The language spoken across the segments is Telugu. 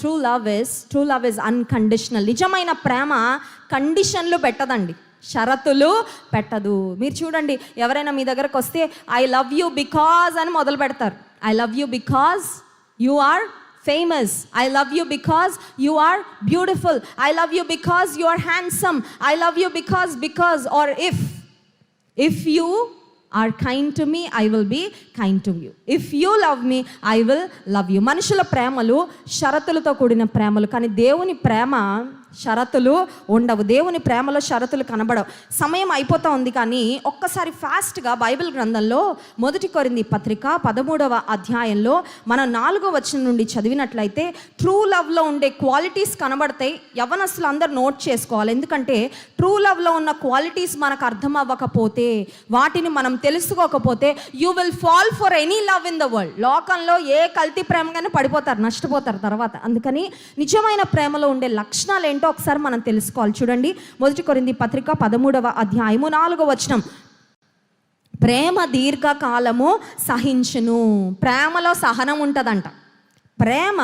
True love is unconditional. నిజమైన ప్రేమ కండిషన్లు పెట్టదండి, షరతులు పెట్టదు. మీరు చూడండి, ఎవరైనా మీ దగ్గరకు వస్తే ఐ లవ్ యూ బికాజ్ అని మొదలు పెడతారు. I love you because you are famous. I love you because you are beautiful. I love you because you are handsome. I love you because or if you are kind to me, I will be kind to you. If you love me, I will love you. మనుషుల ప్రేమలు షరతులతో కూడిన ప్రేమలు, కానీ దేవుని ప్రేమ షరతులు ఉండవు. దేవుని ప్రేమలో షరతులు కనబడవు. సమయం అయిపోతూ ఉంది, కానీ ఒక్కసారి ఫాస్ట్గా బైబిల్ గ్రంథంలో 1 కొరింథీ పత్రిక 13వ అధ్యాయంలో మనం 4వ వచనం నుండి చదివినట్లయితే ట్రూ లవ్లో ఉండే క్వాలిటీస్ కనబడతాయి. యవ్వనస్తులు అందరూ నోట్ చేసుకోవాలి, ఎందుకంటే ట్రూ లవ్లో ఉన్న క్వాలిటీస్ మనకు అర్థం అవ్వకపోతే, వాటిని మనం తెలుసుకోకపోతే you will fall for any love in the world. లోకంలో ఏ కల్తీ ప్రేమగానే పడిపోతారు, నష్టపోతారు తర్వాత. అందుకని నిజమైన ప్రేమలో ఉండే లక్షణాలు ఏంటో ఒకసారి మనం తెలుసుకోవాలి. చూడండి, 1 కొరింథీ పత్రిక 13వ అధ్యాయము 4వ వచనం. ప్రేమ దీర్ఘకాలము సహించును. ప్రేమలో సహనం ఉంటుందంట. ప్రేమ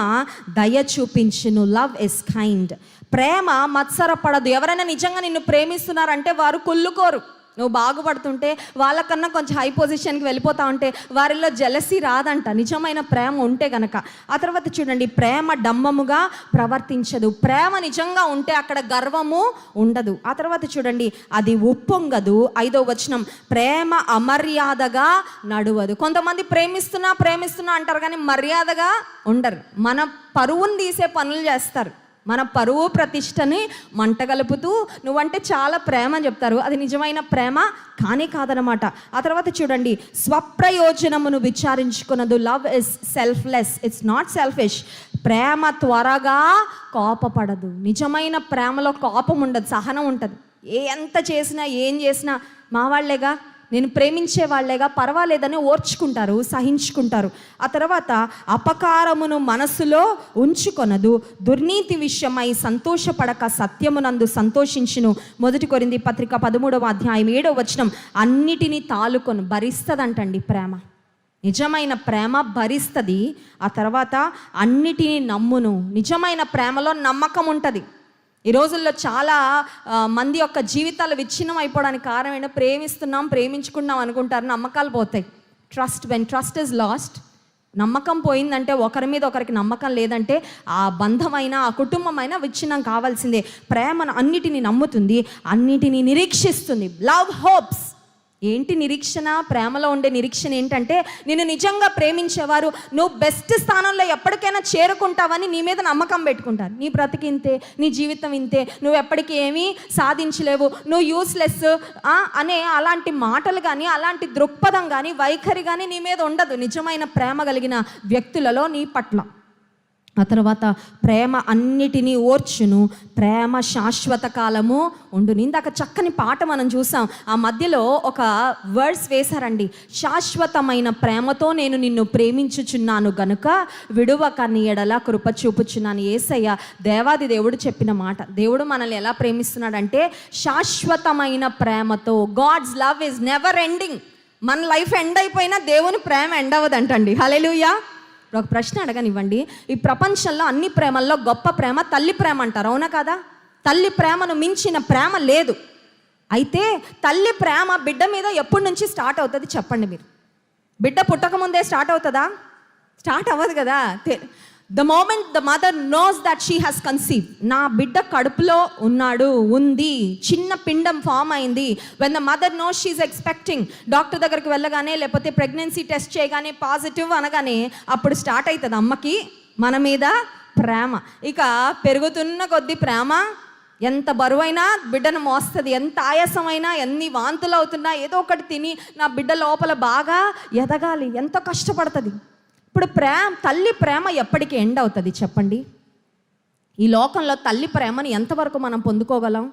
దయ చూపించును. Love is kind. ప్రేమ మత్సరపడదు. ఎవరైనా నిజంగా నిన్ను ప్రేమిస్తున్నారంటే వారు కుళ్ళుకోరు. నువ్వు బాగుపడుతుంటే, వాళ్ళకన్నా కొంచెం హై పొజిషన్కి వెళ్ళిపోతా ఉంటే వారిలో జెలసీ రాదంట, నిజమైన ప్రేమ ఉంటే గనక. ఆ తర్వాత చూడండి, ప్రేమ డంబముగా ప్రవర్తించదు. ప్రేమ నిజంగా ఉంటే అక్కడ గర్వము ఉండదు. ఆ తర్వాత చూడండి, అది ఉప్పొంగదు. 5వ వచనం, ప్రేమ అమర్యాదగా నడువదు. కొంతమంది ప్రేమిస్తున్నా అంటారు, కానీ మర్యాదగా ఉండరు. మన పరువును తీసే పనులు చేస్తారు. మన పరువు ప్రతిష్టని మంటగలుపుతూ నువ్వంటే చాలా ప్రేమ అని చెప్తారు. అది నిజమైన ప్రేమ కానీ కాదనమాట. ఆ తర్వాత చూడండి, స్వప్రయోజనమును విచారించుకున్నదు. Love is selfless, it's not selfish. ప్రేమ త్వరగా కోపపడదు. నిజమైన ప్రేమలో కోపం ఉండదు, సహనం ఉంటుంది. ఎంత చేసినా ఏం చేసినా మా వాళ్ళేగా, నేను ప్రేమించే వాళ్ళేగా, పర్వాలేదని ఓర్చుకుంటారు, సహించుకుంటారు. ఆ తర్వాత అపకారమును మనసులో ఉంచుకొనదు. దుర్నీతి విషయమై సంతోషపడక సత్యమునందు సంతోషించును. 1 కొరింథీ పత్రిక 13వ అధ్యాయం 7వ వచనం. అన్నిటినీ తాలుకొని భరిస్తుందంటండి ప్రేమ. నిజమైన ప్రేమ భరిస్తుంది. ఆ తర్వాత అన్నిటినీ నమ్మును. నిజమైన ప్రేమలో నమ్మకం ఉంటుంది. ఈ రోజుల్లో చాలా మంది యొక్క జీవితాలు విచ్ఛిన్నం అయిపోవడానికి కారణం ఏంటో, ప్రేమించుకున్నాం అనుకుంటారు, నమ్మకాలు పోతాయి. వెన్ ట్రస్ట్ ఇస్ లాస్ట్, నమ్మకం పోయిందంటే, ఒకరి మీద ఒకరికి నమ్మకం లేదంటే ఆ బంధమైన, ఆ కుటుంబమైన విచ్ఛిన్నం కావాల్సిందే. ప్రేమను అన్నిటినీ నమ్ముతుంది, అన్నిటినీ నిరీక్షిస్తుంది. Love hopes. ఏంటి నిరీక్షణ? ప్రేమలో ఉండే నిరీక్షణ ఏంటంటే, నిన్ను నిజంగా ప్రేమించేవారు నువ్వు బెస్ట్ స్థానంలో ఎప్పటికైనా చేరుకుంటావని నీ మీద నమ్మకం పెట్టుకుంటారు. నీ బ్రతికి ఇంతే, నీ జీవితం ఇంతే, నువ్వు ఎప్పటికీ ఏమీ సాధించలేవు, నువ్వు యూస్లెస్ అనే అలాంటి మాటలు కానీ, అలాంటి దృక్పథం కానీ, వైఖరి కానీ నీ మీద ఉండదు నిజమైన ప్రేమ కలిగిన వ్యక్తులలో నీ పట్ల. ఆ తర్వాత ప్రేమ అన్నిటినీ ఓర్చును. ప్రేమ శాశ్వత కాలము ఉండును. ఇందాక చక్కని పాట మనం చూసాం, ఆ మధ్యలో ఒక వర్డ్స్ వేశారండి. శాశ్వతమైన ప్రేమతో నేను నిన్ను ప్రేమించుచున్నాను గనుక విడువక నీ ఎడల కృప చూపుచున్నాను. యేసయ్య దేవాది దేవుడు చెప్పిన మాట. దేవుడు మనల్ని ఎలా ప్రేమిస్తున్నాడంటే శాశ్వతమైన ప్రేమతో. God's love is never ending. మన లైఫ్ ఎండ్ అయిపోయినా దేవుని ప్రేమ ఎండ్ అవ్వదంటండి. హల్లెలూయా. ఒక ప్రశ్న అడగనివ్వండి, ఈ ప్రపంచంలో అన్ని ప్రేమల్లో గొప్ప ప్రేమ తల్లి ప్రేమ అంటారు, అవునా కదా? తల్లి ప్రేమను మించిన ప్రేమ లేదు. అయితే తల్లి ప్రేమ బిడ్డ మీద ఎప్పటి నుంచి స్టార్ట్ అవుతుంది చెప్పండి మీరు? బిడ్డ పుట్టకముందే స్టార్ట్ అవుతుందా? స్టార్ట్ అవ్వదు కదా. The moment the mother knows that she has conceived, నా బిడ్డ కడుపులో ఉన్నాడు, ఉంది, చిన్న పిండం ఫామ్ అయింది. When the mother nose she is expecting, doctor దగ్గరికి వెళ్ళగానే లేకపోతే ప్రెగ్నెన్సీ టెస్ట్ చేయగానే పాజిటివ్ అనగానే అప్పుడు స్టార్ట్ అవుతుంది అమ్మకి మన మీద ప్రేమ. ఇక పెరుగుతున్న కొద్దీ ప్రేమ ఎంత బరువైనా బిడ్డను మోస్తుంది, ఎంత ఆయాసమైనా, ఎన్ని వాంతులు అవుతున్నా ఏదో ఒకటి తిని నా బిడ్డ లోపల బాగా ఎదగాలి, ఎంతో కష్టపడుతుంది. ఇప్పుడు తల్లి ప్రేమ ఎప్పటికీ ఎండ్ అవుతుంది చెప్పండి? ఈ లోకంలో తల్లి ప్రేమని ఎంతవరకు మనం పొందుకోగలం?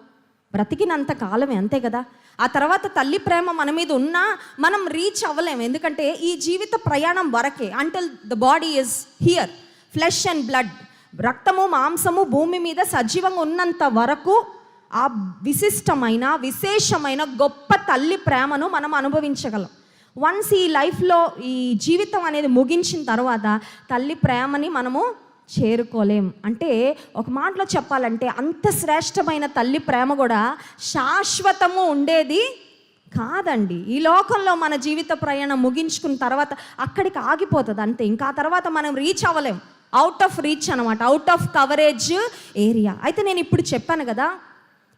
బ్రతికినంత కాలమే, అంతే కదా. ఆ తర్వాత తల్లి ప్రేమ మన మీద ఉన్నా మనం రీచ్ అవ్వలేము, ఎందుకంటే ఈ జీవిత ప్రయాణం వరకే. Until the body is here, flesh and blood, రక్తము మాంసము భూమి మీద సజీవంగా ఉన్నంత వరకు ఆ విశేషమైన గొప్ప తల్లి ప్రేమను మనం అనుభవించగలం. వన్స్ ఈ లైఫ్లో ఈ జీవితం అనేది ముగించిన తర్వాత తల్లి ప్రేమని మనము చేరుకోలేం. అంటే ఒక మాటలో చెప్పాలంటే అంత శ్రేష్టమైన తల్లి ప్రేమ కూడా శాశ్వతము ఉండేది కాదండి. ఈ లోకంలో మన జీవిత ప్రయాణం ముగించుకున్న తర్వాత అక్కడికి ఆగిపోతుంది అంతే. ఇంకా తర్వాత మనం రీచ్ అవ్వలేం. అవుట్ ఆఫ్ రీచ్ అనమాట, అవుట్ ఆఫ్ కవరేజ్ ఏరియా. అయితే నేను ఇప్పుడు చెప్పాను కదా,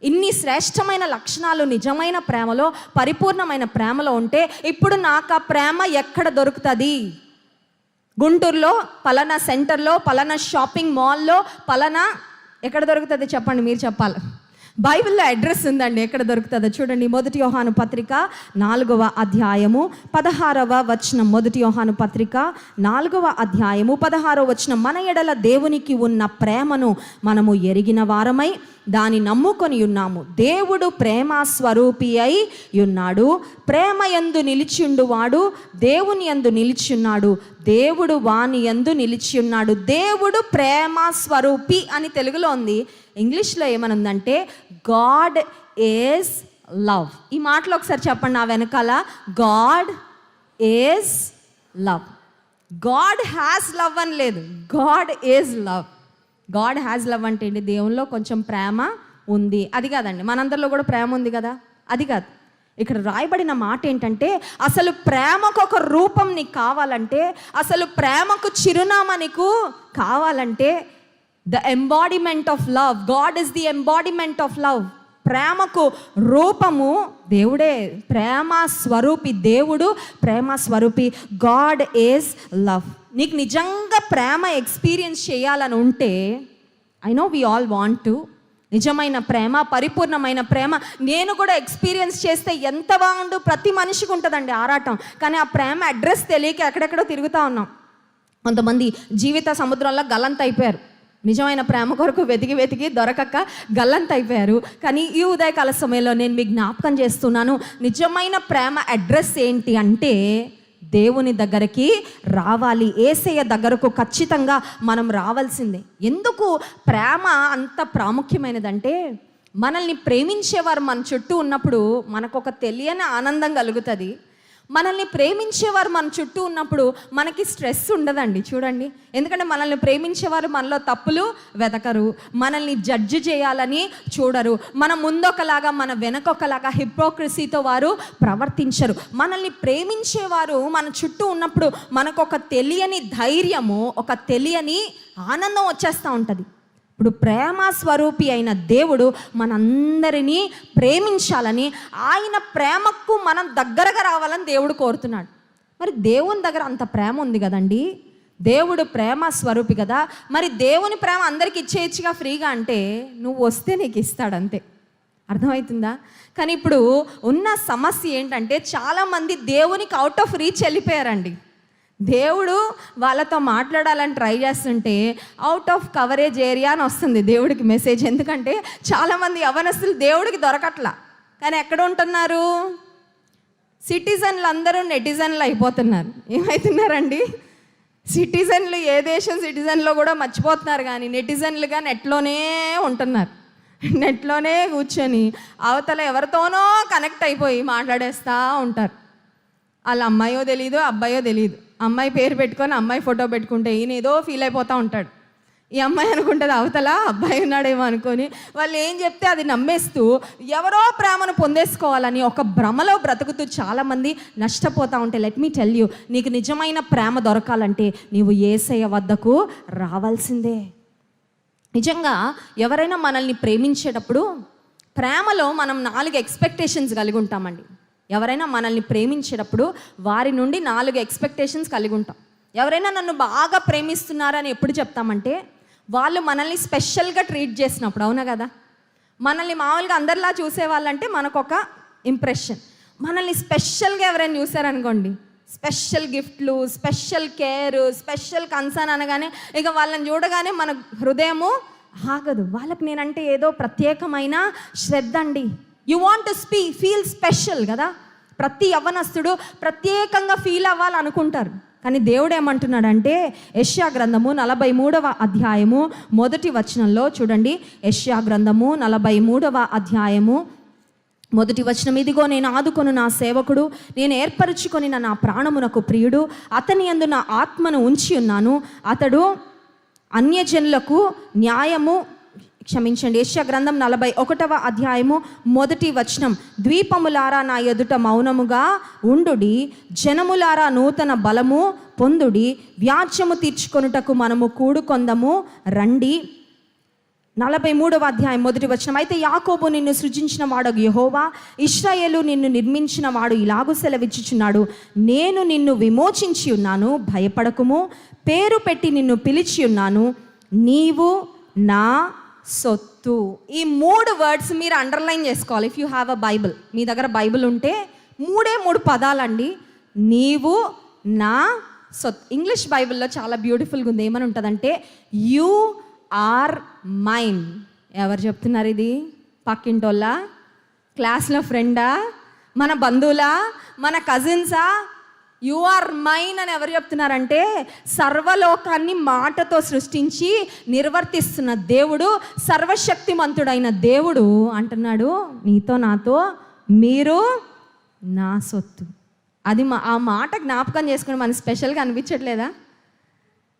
ఇన్ని శ్రేష్టమైన లక్షణాలు నిజమైన ప్రేమలో, పరిపూర్ణమైన ప్రేమలో ఉంటే ఇప్పుడు నాకు ఆ ప్రేమ ఎక్కడ దొరుకుతుంది? గుంటూరులో పలానా సెంటర్లో, పలానా షాపింగ్ మాల్లో, పలానా ఎక్కడ దొరుకుతుంది చెప్పండి, మీరు చెప్పాలి. బైబిల్లో అడ్రస్ ఉందండి, ఎక్కడ దొరుకుతుందో చూడండి. 1 యోహాను పత్రిక 4వ అధ్యాయము 16వ వచనం. 1 యోహాను పత్రిక 4వ అధ్యాయము 16వ వచనం. మన ఎడల దేవునికి ఉన్న ప్రేమను మనము ఎరిగిన వారమై దాన్ని నమ్ముకొని ఉన్నాము. దేవుడు ప్రేమ స్వరూపి అయి ఉన్నాడు. ప్రేమ యందు నిలిచియుండువాడు దేవుని యందు నిలిచియున్నాడు, దేవుడు వాని యందు నిలిచియున్నాడు. దేవుడు ప్రేమ స్వరూపి అని తెలుగులో ఉంది. ఇంగ్లీష్లో ఏమనుందంటే గాడ్ ఈజ్ లవ్. ఈ మాటలో ఒకసారి చెప్పండి నా వెనకాల, God is love. God has love అని లేదు, God is love. God has love అంటే ఏంటి? దేవునిలో కొంచెం ప్రేమ ఉంది, అది కాదండి. మనందరిలో కూడా ప్రేమ ఉంది కదా, అది కాదు. ఇక్కడ రాయబడిన మాట ఏంటంటే, అసలు ప్రేమకు ఒక రూపం నీకు కావాలంటే, అసలు ప్రేమకు చిరునామా నీకు కావాలంటే, the embodiment of love, God is the embodiment of love. ప్రేమకు రూపము దేవుడే, ప్రేమ స్వరూపి దేవుడు, ప్రేమ స్వరూపి. God is love. నీకు నిజంగా ప్రేమ ఎక్స్పీరియన్స్ చేయాలని ఉంటే, I know we all want to, నిజమైన ప్రేమ, పరిపూర్ణమైన ప్రేమ నేను కూడా ఎక్స్పీరియన్స్ చేస్తే ఎంత బాగుండు. ప్రతి మనిషికి ఉంటుందండి ఆరాటం, కానీ ఆ ప్రేమ అడ్రస్ తెలియక ఎక్కడెక్కడో తిరుగుతూ ఉన్నాం. కొంతమంది జీవిత సముద్రంలో గల్లంత అయిపోయారు. నిజమైన ప్రేమ కొరకు వెతికి వెతికి దొరకక గల్లంత అయిపోయారు. కానీ ఈ ఉదయకాల సమయంలో నేను మీకు జ్ఞాపకం చేస్తున్నాను, నిజమైన ప్రేమ అడ్రస్ ఏంటి అంటే దేవుని దగ్గరికి రావాలి. యేసయ్య దగ్గరకు ఖచ్చితంగా మనం రావాల్సిందే. ఎందుకు ప్రేమ అంత ప్రాముఖ్యమైనదంటే, మనల్ని ప్రేమించేవారు మన చుట్టూ ఉన్నప్పుడు మనకు ఒక తెలియని ఆనందం కలుగుతుంది. మనల్ని ప్రేమించేవారు మన చుట్టూ ఉన్నప్పుడు మనకి స్ట్రెస్ ఉండదండి. చూడండి, ఎందుకంటే మనల్ని ప్రేమించేవారు మనలో తప్పులు వెతకరు, మనల్ని జడ్జి చేయాలని చూడరు, మన ముందొకలాగా మన వెనకొకలాగా హిపోక్రసీతో వారు ప్రవర్తించరు. మనల్ని ప్రేమించేవారు మన చుట్టూ ఉన్నప్పుడు మనకు ఒక తెలియని ధైర్యము, ఒక తెలియని ఆనందం వచ్చేస్తూ ఉంటుంది. ఇప్పుడు ప్రేమ స్వరూపి అయిన దేవుడు మనందరినీ ప్రేమించాలని, ఆయన ప్రేమకు మనం దగ్గరగా రావాలని దేవుడు కోరుతున్నాడు. మరి దేవుని దగ్గర అంత ప్రేమ ఉంది కదండి, దేవుడు ప్రేమ స్వరూపి కదా, మరి దేవుని ప్రేమ అందరికి ఇచ్చేయచ్చుగా ఫ్రీగా అంటే, నువ్వు వస్తే నీకు ఇస్తాడు అంతే. అర్థమవుతుందా? కానీ ఇప్పుడు ఉన్న సమస్య ఏంటంటే, చాలామంది దేవునికి అవుట్ ఆఫ్ రీచ్ వెళ్ళిపోయారండి. దేవుడు వాళ్ళతో మాట్లాడాలని ట్రై చేస్తుంటే అవుట్ ఆఫ్ కవరేజ్ ఏరియా అని వస్తుంది దేవుడికి మెసేజ్. ఎందుకంటే చాలామంది యవనస్తులు దేవుడికి దొరకట్లా, కానీ ఎక్కడ ఉంటున్నారు? సిటిజన్లు అందరూ నెటిజన్లు అయిపోతున్నారు. ఏమవుతున్నారండి? సిటిజన్లు, ఏ దేశం సిటిజన్లో కూడా మర్చిపోతున్నారు, కానీ నెటిజన్లుగా నెట్లోనే ఉంటున్నారు. నెట్లోనే కూర్చొని అవతల ఎవరితోనో కనెక్ట్ అయిపోయి మాట్లాడేస్తూ ఉంటారు. వాళ్ళ అమ్మాయో తెలీదు, అబ్బాయో తెలీదు. అమ్మాయి పేరు పెట్టుకొని అమ్మాయి ఫోటో పెట్టుకుంటే ఈయన ఏదో ఫీల్ అయిపోతూ ఉంటాడు. ఈ అమ్మాయి అనుకుంటుంది అవతల అబ్బాయి ఉన్నాడేమో అనుకొని వాళ్ళు ఏం చెప్తే అది నమ్మేస్తూ ఎవరో ప్రేమను పొందేసుకోవాలని ఒక భ్రమలో బ్రతుకుతూ చాలామంది నష్టపోతూ ఉంటే, లెట్ మీ టెల్ యూ, నీకు నిజమైన ప్రేమ దొరకాలంటే నీవు యేసయ్య వద్దకు రావాల్సిందే. నిజంగా ఎవరైనా మనల్ని ప్రేమించేటప్పుడు ప్రేమలో మనం 4 ఎక్స్పెక్టేషన్స్ కలిగి ఉంటామండి. ఎవరైనా మనల్ని ప్రేమించేటప్పుడు వారి నుండి 4 ఎక్స్పెక్టేషన్స్ కలిగి ఉంటాం. ఎవరైనా నన్ను బాగా ప్రేమిస్తున్నారని ఎప్పుడు చెప్తామంటే, వాళ్ళు మనల్ని స్పెషల్గా ట్రీట్ చేసినప్పుడు. అవునా కదా? మనల్ని మామూలుగా అందరిలా చూసేవాళ్ళంటే మనకొక ఇంప్రెషన్. మనల్ని స్పెషల్గా ఎవరైనా చూసారనుకోండి, స్పెషల్ గిఫ్ట్లు, స్పెషల్ కేర్, స్పెషల్ కన్సర్న్ అనగానే ఇక వాళ్ళని చూడగానే మన హృదయము ఆగదు. వాళ్ళకి నేనంటే ఏదో ప్రత్యేకమైన శ్రద్ధ అండి. You want to feel special కదా. ప్రతి యవ్వనస్తుడు ప్రత్యేకంగా ఫీల్ అవ్వాలనుకుంటారు. కానీ దేవుడు ఏమంటున్నాడంటే, యెషయా గ్రంథము 43వ అధ్యాయము 1వ వచనంలో చూడండి. యెషయా గ్రంథము 43వ అధ్యాయము 1వ వచనం. ఇదిగో నేను ఆదుకొను నా సేవకుడు, నేను ఏర్పరచుకొని నా ప్రాణమునకు ప్రియుడు, అతని యందు నా ఆత్మను ఉంచి ఉన్నాను, అతడు అన్యజనులకు న్యాయము యెషయా గ్రంథం 41వ అధ్యాయము 1వ వచనం. ద్వీపములారా నా ఎదుట మౌనముగా ఉండుడి, జనములారా నూతన బలము పొందుడి, వ్యాజ్యము తీర్చుకొనుటకు మనము కూడుకొందము రండి. 43వ అధ్యాయం 1వ వచనం. అయితే యాకోబు నిన్ను సృజించిన వాడు యెహోవా, ఇశ్రాయేలు నిన్ను నిర్మించిన వాడు ఇలాగు సెలవిచ్చుచున్నాడు, నేను నిన్ను విమోచించి ఉన్నాను, భయపడకుము, పేరు పెట్టి నిన్ను పిలిచి ఉన్నాను, నీవు నా సొత్తు. ఈ 3 వర్డ్స్ మీరు అండర్లైన్ చేసుకోవాలి. If you have a Bible, మీ దగ్గర బైబిల్ ఉంటే 3 పదాలండి. నీవు నా సొత్తు. ఇంగ్లీష్ బైబిల్లో చాలా బ్యూటిఫుల్గా ఉంది. ఏమని ఉంటుందంటే, యూ ఆర్ మైన్. ఎవరు చెప్తున్నారు ఇది? పక్కింటోళ్ళ, క్లాస్లో ఫ్రెండా, మన బంధువులా, మన కజిన్సా? యు ఆర్ మైన్ అని ఎవరు చెప్తున్నారంటే, సర్వలోకాన్ని మాటతో సృష్టించి నిర్వర్తిస్తున్న దేవుడు, సర్వశక్తిమంతుడైన దేవుడు అంటున్నాడు, నీతో నాతో మీరు నా సొత్తు. అది ఆ మాట జ్ఞాపకం చేసుకుని మనకు స్పెషల్గా అనిపించట్లేదా?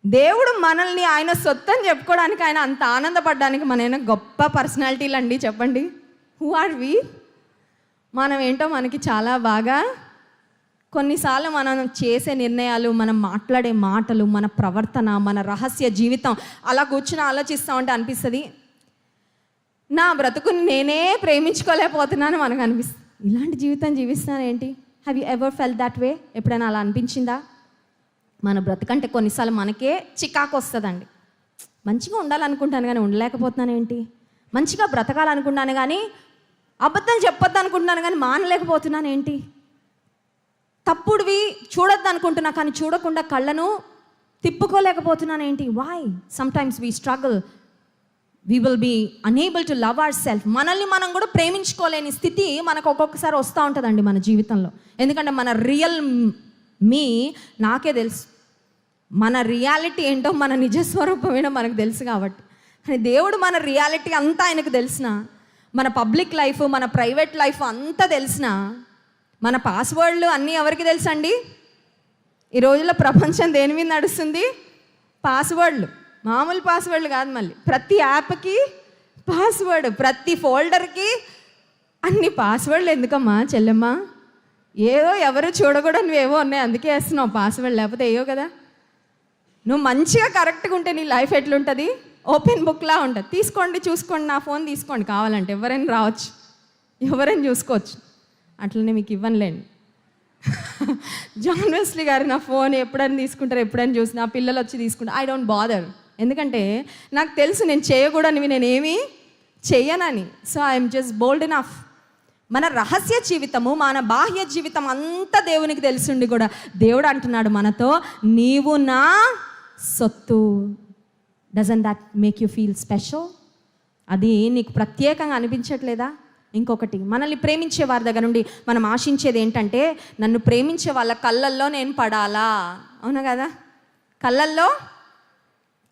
దేవుడు మనల్ని ఆయన సొత్తు అని చెప్పుకోవడానికి, ఆయన అంత ఆనందపడడానికి మన గొప్ప పర్సనాలిటీలు అండి. చెప్పండి, హూ ఆర్ వి? మనం ఏంటో మనకి చాలా బాగా, కొన్నిసార్లు మనం చేసే నిర్ణయాలు, మనం మాట్లాడే మాటలు, మన ప్రవర్తన, మన రహస్య జీవితం అలా కూర్చుని ఆలోచిస్తూ ఉంటే అనిపిస్తుంది, నా బ్రతుకుని నేనే ప్రేమించుకోలేకపోతున్నాను మనకు అనిపిస్తుంది. ఇలాంటి జీవితం జీవిస్తున్నాను ఏంటి? Have you ever felt that way? ఎప్పుడైనా అలా అనిపించిందా? మన బ్రతుకంటే కొన్నిసార్లు మనకే చికాకు వస్తుందండి. మంచిగా ఉండాలనుకుంటాను కానీ ఉండలేకపోతున్నాను ఏంటి? మంచిగా బ్రతకాలనుకుంటాను కానీ అబద్ధం చెప్పొద్దు అనుకుంటున్నాను కానీ మానలేకపోతున్నాను ఏంటి? తప్పుడువి చూడొద్దు అనుకుంటున్నా కానీ చూడకుండా కళ్ళను తిప్పుకోలేకపోతున్నాను ఏంటి? Why? Sometimes we struggle, we will be unable to love our self. మనల్ని మనం కూడా ప్రేమించుకోలేని స్థితి మనకు ఒక్కొక్కసారి వస్తూ ఉంటుందండి మన జీవితంలో. ఎందుకంటే మన రియల్ మీ నాకే తెలుసు, మన రియాలిటీ ఏంటో, మన నిజస్వరూపం ఏంటో మనకు తెలుసు కాబట్టి. కానీ దేవుడు మన రియాలిటీ అంతా ఆయనకు తెలిసిన, మన పబ్లిక్ లైఫ్, మన ప్రైవేట్ లైఫ్ అంతా తెలిసిన, మన పాస్వర్డ్లు అన్నీ ఎవరికి తెలుసండి? ఈ రోజుల్లో ప్రపంచం దేని మీద నడుస్తుంది? పాస్వర్డ్లు. మామూలు పాస్వర్డ్లు కాదు, మళ్ళీ ప్రతి యాప్కి పాస్వర్డ్, ప్రతి ఫోల్డర్కి అన్ని పాస్వర్డ్లు. ఎందుకమ్మా చెల్లెమ్మా? ఏదో ఎవరు చూడకూడనివి ఏవో ఉన్నాయి, అందుకే వేస్తున్నావు పాస్వర్డ్, లేకపోతే ఏవో కదా. నువ్వు మంచిగా కరెక్ట్గా ఉంటే నీ లైఫ్ ఎట్లుంటుంది? ఓపెన్ బుక్లా ఉంటుంది. తీసుకోండి, చూసుకోండి, నా ఫోన్ తీసుకోండి, కావాలంటే ఎవరైనా రావచ్చు, ఎవరైనా చూసుకోవచ్చు. అట్లనే మీకు ఇవ్వనులేండి. జాన్ వెస్లీ గారు నా ఫోన్ ఎప్పుడైనా తీసుకుంటారు, ఎప్పుడైనా చూసి నా పిల్లలు వచ్చి తీసుకుంటారు. ఐ డోంట్ బాదర్, ఎందుకంటే నాకు తెలుసు నేను చేయకూడనివి నేనేమి చెయ్యనని. So I'm just bold enough. మన రహస్య జీవితము, మన బాహ్య జీవితం అంతా దేవునికి తెలుసుండి కూడా దేవుడు అంటున్నాడు మనతో, నీవు నా సొత్తు. Doesn't that make you feel special? అది నీకు ప్రత్యేకంగా అనిపించట్లేదా? ఇంకొకటి, మనల్ని ప్రేమించే వారి దగ్గర నుండి మనం ఆశించేది ఏంటంటే, నన్ను ప్రేమించే వాళ్ళ కళ్ళల్లో నేను పడాలా. అవునా కదా? కళ్ళల్లో.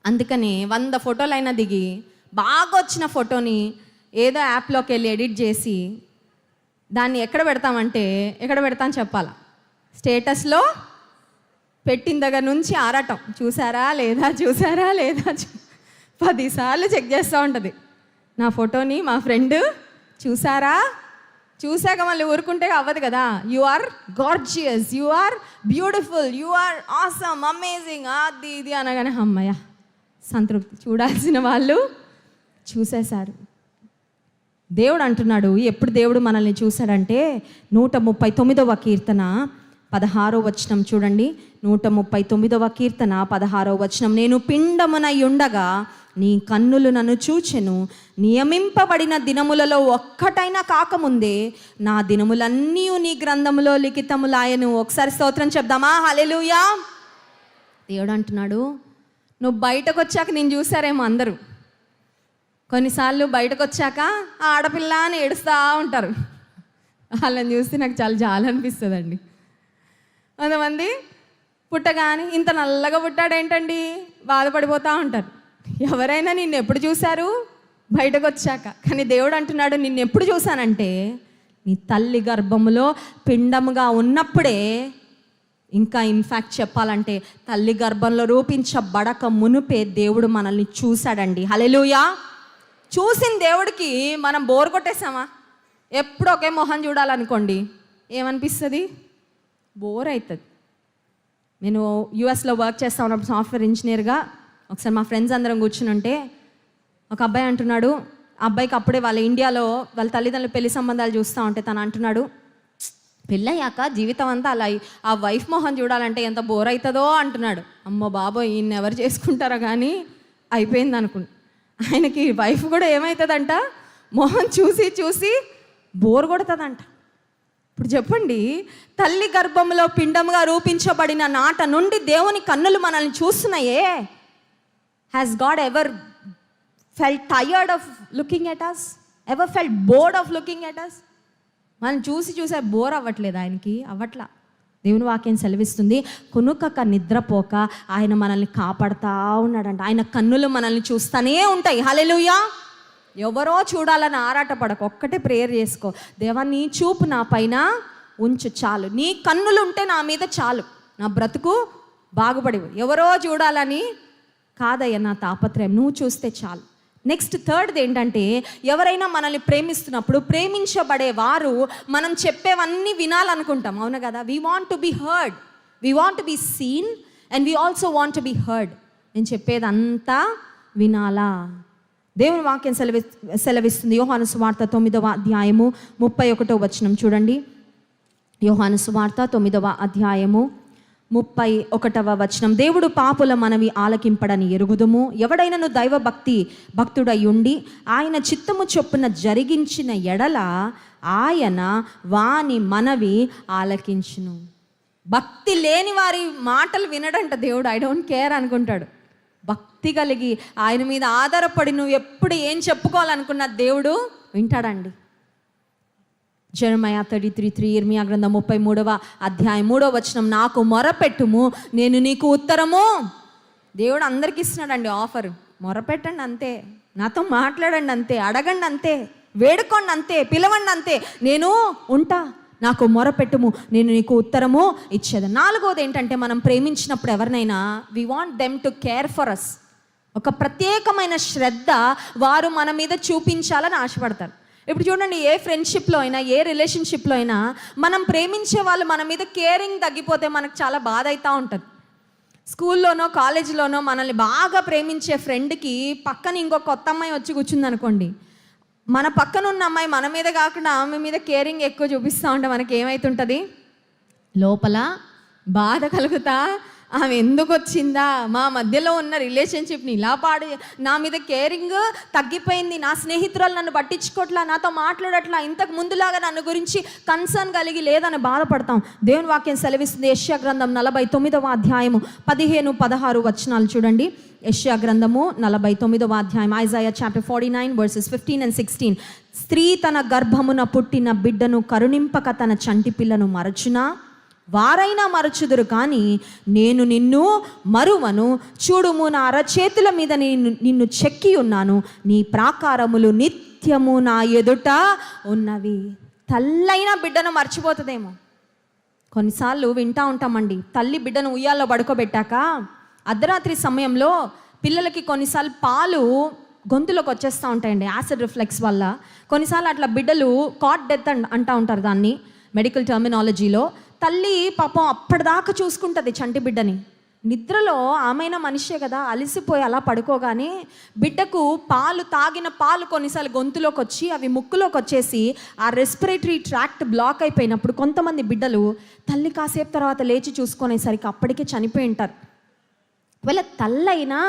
అందుకని 100 ఫోటోలైనా దిగి బాగా వచ్చిన ఫోటోని ఏదో యాప్లోకి వెళ్ళి ఎడిట్ చేసి దాన్ని ఎక్కడ పెడతామంటే, ఎక్కడ పెడతాను చెప్పాలా? స్టేటస్లో పెట్టిన దగ్గర నుంచి ఆరాటం, చూసారా లేదా, చూసారా లేదా, 10 సార్లు చెక్ చేస్తూ ఉంటుంది నా ఫోటోని మా ఫ్రెండ్. చూసారా? చూసాక మళ్ళీ ఊరుకుంటే అవ్వదు కదా. You are gorgeous, you are beautiful, you are awesome, amazing, అది ఇది అనగానే అమ్మయ్య సంతృప్తి. చూడాల్సిన వాళ్ళు చూసేశారు. దేవుడు అంటున్నాడు, ఎప్పుడు దేవుడు మనల్ని చూశాడంటే 139వ కీర్తన 16వ వచనం చూడండి. 139వ కీర్తన 16వ వచనం. నేను పిండమునై ఉండగా నీ కన్నులు నన్ను చూచెను, నియమింపబడిన దినములలో ఒక్కటైనా కాకముందే నా దినములన్నీ నీ గ్రంథములో లిఖితములాయను. ఒకసారి స్తోత్రం చెప్దామా? హల్లెలూయా. దేవుడు అంటున్నాడు, నువ్వు బయటకు వచ్చాక నేను చూసారేమో అందరూ. కొన్నిసార్లు బయటకు వచ్చాక ఆడపిల్ల అని ఏడుస్తూ ఉంటారు. వాళ్ళని చూస్తే నాకు చాలా జాలి అనిపిస్తుందండి. కొంతమంది పుట్టగానే ఇంత నల్లగా పుట్టాడేంటండి బాధపడిపోతూ ఉంటారు. ఎవరైనా నిన్ను ఎప్పుడు చూశారు? బయటకు వచ్చాక. కానీ దేవుడు అంటున్నాడు, నిన్ను ఎప్పుడు చూశానంటే నీ తల్లి గర్భములో పిండముగా ఉన్నప్పుడే ఇంకా ఇన్ఫ్యాక్ట్ చెప్పాలంటే తల్లి గర్భంలో రూపించబడక మునుపే దేవుడు మనల్ని చూశాడండి. హల్లెలూయా. చూసిన దేవుడికి మనం బోర్ కొట్టేసామా? ఎప్పుడు ఒకే మొహం చూడాలనుకోండి ఏమనిపిస్తుంది? బోర్ అవుతుంది. నేను యూఎస్లో వర్క్ చేస్తా ఉన్నప్పుడు సాఫ్ట్వేర్ ఇంజనీర్గా ఒకసారి మా ఫ్రెండ్స్ అందరం కూర్చుని ఉంటే ఒక అబ్బాయి అంటున్నాడు, ఆ అబ్బాయికి అప్పుడే వాళ్ళ ఇండియాలో వాళ్ళ తల్లిదండ్రులు పెళ్లి సంబంధాలు చూస్తూ ఉంటే తను అంటున్నాడు, పెళ్ళయ్యాక జీవితం అంతా అలా ఆ వైఫ్ మొహం చూడాలంటే ఎంత బోర్ అవుతుందో అంటున్నాడు. అమ్మో బాబోయ్, ఈయన ఎవరు చేసుకుంటారో కానీ అయిపోయింది అనుకుంటు. ఆయనకి వైఫ్ కూడా ఏమవుతుందంట, మొహం చూసి చూసి బోర్ కొడుతుందంట. ఇప్పుడు చెప్పండి, తల్లి గర్భంలో పిండంగా రూపించబడిన నాట నుండి దేవుని కన్నులు మనల్ని చూస్తున్నాయే. Has God ever felt tired of looking at us? Ever felt bored of looking at us? మనం చూసి చూసే బోర్ అవ్వట్లేదు ఆయనకి? అవ్వట్లా. దేవుని వాక్యం సెలవిస్తుంది, కొనుక్కక నిద్రపోక ఆయన మనల్ని కాపాడుతూ ఉన్నాడంట. ఆయన కన్నులు మనల్ని చూస్తూనే ఉంటాయి. హల్లెలూయా. ఎవరో చూడాలని ఆరాటపడక, ఒక్కటే ప్రేయర్ చేసుకో, దేవా నీ చూపు నా పైన ఉంచు చాలు, నీ కన్నులు ఉంటే నా మీద చాలు, నా బ్రతుకు బాగుపడి. ఎవరో చూడాలని కాదయ్యా నా తాపత్రయం, నువ్వు చూస్తే చాలు. నెక్స్ట్ థర్డ్ది ఏంటంటే, ఎవరైనా మనల్ని ప్రేమిస్తున్నప్పుడు ప్రేమించబడే వారు మనం చెప్పేవన్నీ వినాలనుకుంటాం, అవును కదా? We want to be heard, we want to be seen and we also want to be heard. నేను చెప్పేదంతా వినాలా? దేవుని వాక్యం సెలవిస్తుంది. యోహాను సువార్త 9వ అధ్యాయము 31వ వచనం చూడండి. యోహాను సువార్త 9వ అధ్యాయము 31వ వచనం, దేవుడు పాపుల మనవి ఆలకింపడని ఎరుగుదుము, ఎవడైనను భక్తుడై ఉండి ఆయన చిత్తము చొప్పున జరిగించిన ఎడల ఆయన వాని మనవి ఆలకించును. భక్తి లేని వారి మాటలు వినడంట దేవుడు. ఐ డోంట్ కేర్ అనుకుంటాడు. భక్తి కలిగి ఆయన మీద ఆధారపడి నువ్వు ఎప్పుడు ఏం చెప్పుకోవాలనుకున్న దేవుడు వింటాడండి. జెరమయా 33:3, ఇర్మియా గ్రంథం 33వ అధ్యాయం 3వ వచనం, నాకు మొరపెట్టుము నేను నీకు ఉత్తరము. దేవుడు అందరికి ఇస్తున్నాడండి ఆఫర్. మొరపెట్టండి అంతే, నాతో మాట్లాడండి అంతే, అడగండి అంతే, వేడుకోండి అంతే, పిలవండి అంతే, నేను ఉంటా. నాకు మొరపెట్టుము నేను నీకు ఉత్తరము ఇచ్చేది. 4వది ఏంటంటే, మనం ప్రేమించినప్పుడు ఎవరినైనా we want them to care for us. ఒక ప్రత్యేకమైన శ్రద్ధ వారు మన మీద చూపించాలని ఆశపడతారు. ఇప్పుడు చూడండి, ఏ ఫ్రెండ్షిప్లో అయినా ఏ రిలేషన్షిప్లో అయినా మనం ప్రేమించే వాళ్ళు మన మీద కేరింగ్ తగ్గిపోతే మనకు చాలా బాధ అవుతూ ఉంటుంది. స్కూల్లోనో కాలేజీలోనో మనల్ని బాగా ప్రేమించే ఫ్రెండ్కి పక్కన ఇంకో కొత్త అమ్మాయి వచ్చి కూర్చుంది అనుకోండి, మన పక్కన ఉన్న అమ్మాయి మన మీద కాకుండా ఆమె మీద కేరింగ్ ఎక్కువ చూపిస్తూ ఉంటే మనకి ఏమవుతుంటుంది? లోపల బాధ కలుగుతా, ఆమె ఎందుకు వచ్చిందా, మా మధ్యలో ఉన్న రిలేషన్షిప్ని ఇలా నా మీద కేరింగ్ తగ్గిపోయింది, నా స్నేహితురాలు నన్ను పట్టించుకోవట్లా, నాతో మాట్లాడట్లా, ఇంతకు ముందులాగా నన్ను గురించి కన్సర్న్ కలిగి లేదని బాధపడతాం. దేవుని వాక్యం సెలవిస్తుంది. యెషయా గ్రంథం 49వ అధ్యాయము 15-16 వచనాలు చూడండి. యెషయా గ్రంథము 49వ అధ్యాయం, ఐజాయా చాప్టర్ 49 verses 15 and 16. స్త్రీ తన గర్భమున పుట్టిన బిడ్డను కరుణింపక తన చంటి పిల్లను మరచునా? వారైనా మరచుదురు కానీ నేను నిన్ను మరువను. చూడుము, నా అరచేతుల మీద నిన్ను చెక్కి ఉన్నాను, నీ ప్రాకారములు నిత్యము నా ఎదుట ఉన్నవి. తల్లైన బిడ్డను మర్చిపోతుందేమో. కొన్నిసార్లు వింటూ ఉంటామండి, తల్లి బిడ్డను ఉయ్యాల్లో పడుకోబెట్టాక అర్ధరాత్రి సమయంలో పిల్లలకి కొన్నిసార్లు పాలు గొంతులోకి వచ్చేస్తూ ఉంటాయండి యాసిడ్ రిఫ్లెక్స్ వల్ల. కొన్నిసార్లు అట్లా బిడ్డలు కాట్ డెత్ అంటూ ఉంటారు దాన్ని మెడికల్ టర్మినాలజీలో. తల్లి పాపం అప్పటిదాకా చూసుకుంటుంది చంటి బిడ్డని. నిద్రలో ఆమెనా మనిషే కదా, అలసిపోయి అలా పడుకోగానే బిడ్డకు తాగిన పాలు కొన్నిసార్లు గొంతులోకి వచ్చి అవి ముక్కులోకి వచ్చేసి ఆ రెస్పిరేటరీ ట్రాక్ట్ బ్లాక్ అయిపోయినప్పుడు కొంతమంది బిడ్డలు తల్లి కాసేపు తర్వాత లేచి చూసుకునేసరికి అప్పటికే చనిపోయి ఉంటారు. ఒకవేళ తల్లైనా